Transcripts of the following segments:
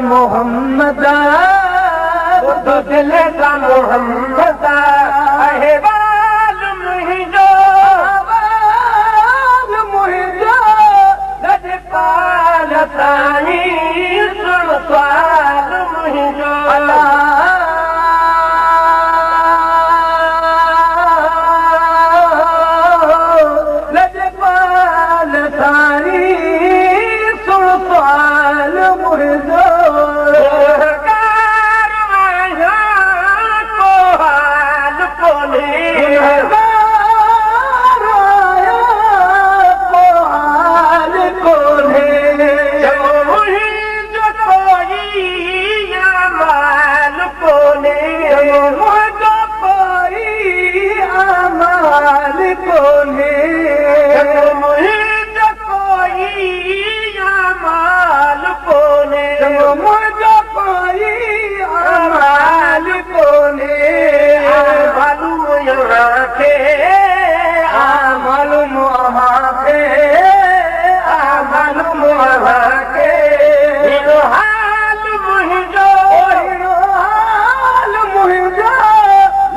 मोहम्मद दिल सा मोहम्मद अहवाल मुहिंजो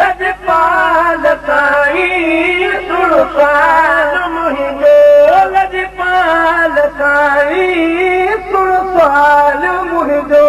लजपाल साईं सुन सवाल मुहिंजो लजपाल साईं सुन सवाल मुहिंजो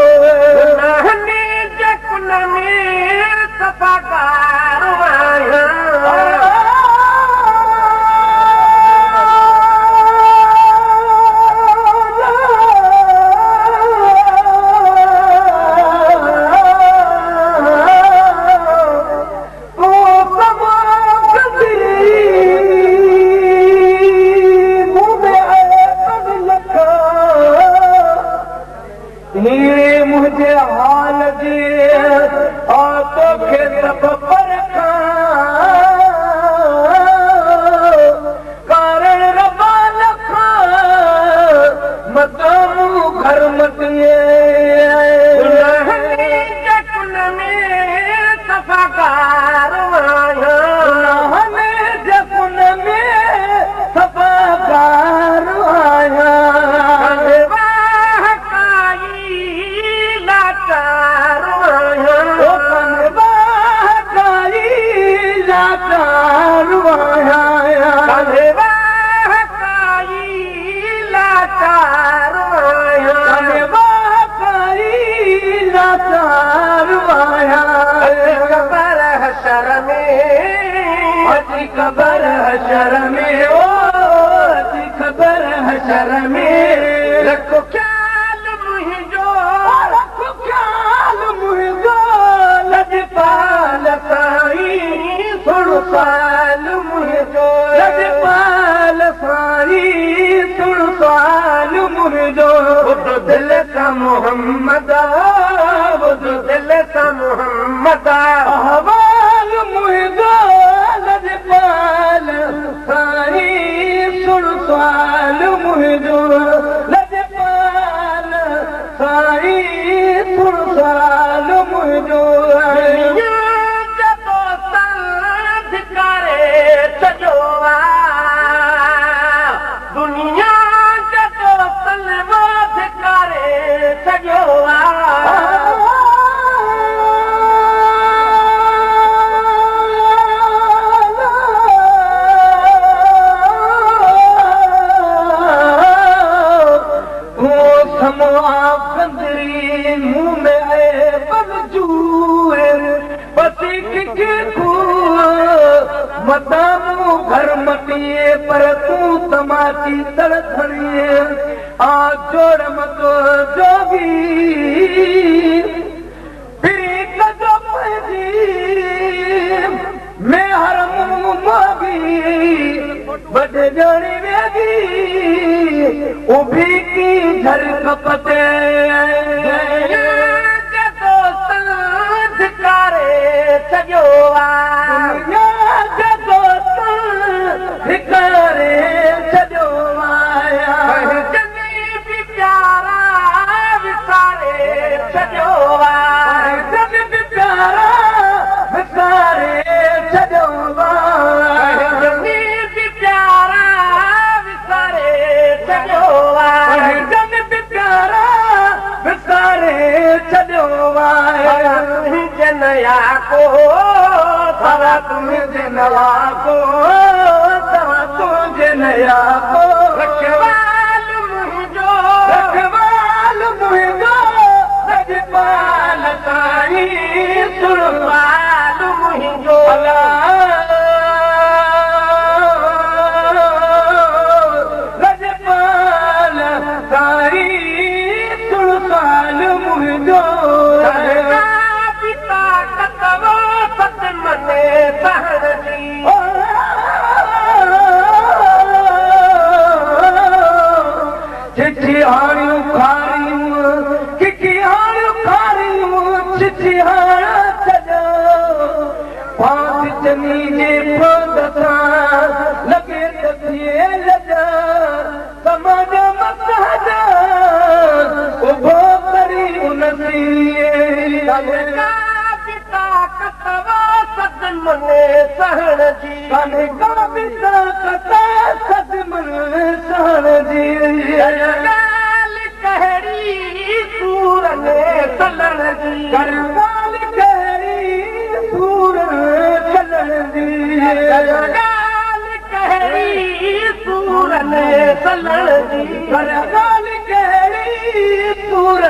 मुझे हाल जी सब पर कारण रबा लखा मदामू घर मतिए जकुन में सफ़ाकार आया जकुन में सफ़ाकार आया खबर हशर में ओ खबर हशर में रखो ख्याल मुहिंजो लजपाल साईं सुन सवाल मुहिंजो लजपाल साईं सुन सवाल मुहिंजो ॿुध दिल सां मोहम्मद ॿुध दिल सां मोहम्मद अहवाल मुहिंजो लजपाल साईं सुन सवाल मुहिंजो लजपाल साईं सुन सवाल मुहिंजो जॾो साथ करे छॾो दुनिया जॾो सलवाद करे छॾो मदामू घर मटिए पर तूं तमाची तड़खणीअ जोड़ मतो जोगी प्रीत जो पंहिंजी में हर मोगी वॾे ॼणी वेगी उभी की घर कपते धिकारे सॼो धिकारे सॼो आया प्यारा विसारे सॼो प्यारा विसारे सॼो प्यारा विसारे सॼो प्यारा विसारे सॼो नया को थरा तुंहिंजे नया को तव्हां तुंहिंजे नया को रखवाल मुंहिंजो रजपाल साईं सुरपाल मुंहिंजो रजपाल साईं सुरपाल मुंहिंजो चिठियाणियूं खारियूं चिठियाणियूं खारियूं चिठियाणा सॼो पांच चनी जे फंद सां लॻे त थिए लॼा समाज मत उभो करी उन मने सहण जी कान्हे का बि ताक़त सदमन सहण जी ॻाल्हि कहिड़ी सूर में सलण जी ॻाल्हि कहिड़ी सूर सलण जी ॻाल्हि कहिड़ी सूर में सलण जी ॻाल्हि कहिड़ी सूर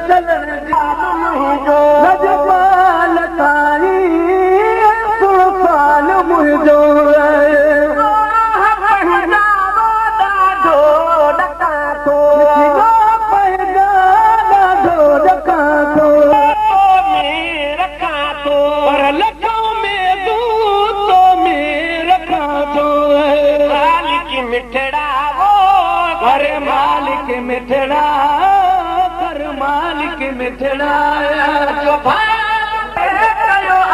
सलण जी मुंहिंजो रजपाल साईं मुंहिंजो ॾाढो ॾका थो ॾाढो ॾका थो रखां थो पर लखों में तूं तो में रखां थो मालिक मिठड़ा वो घर मालिक मिठड़ा घर मालिक मिठड़ा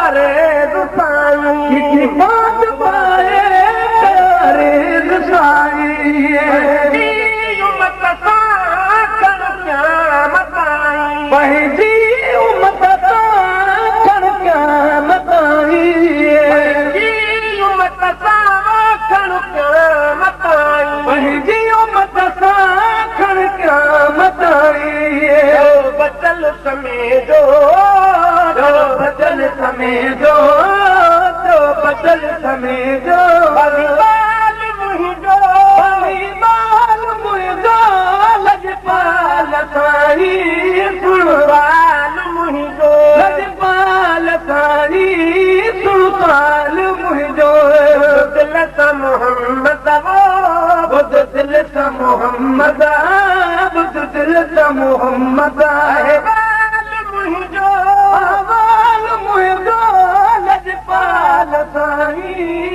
अरे साईं बात पाए अरे साईं उमत सां कर क़यामत आई पंहिंजी उमत सां कर क़यामत आई उमत सां कर क़यामत आई पंहिंजी उमत सां कर क़यामत आई बचल समेजो बचल समेजो बचल समेजो बलिवाल मुंहिंजो लजपाल साईं सुरपाल मुंहिंजो लजपाल साईं सुरपाल मुंहिंजो दिल सां मोहम्मद बुध दिल सां मोहम्मद बुध दिल सां मोहम्मद आहे मुंहिंजो लजपाल साईं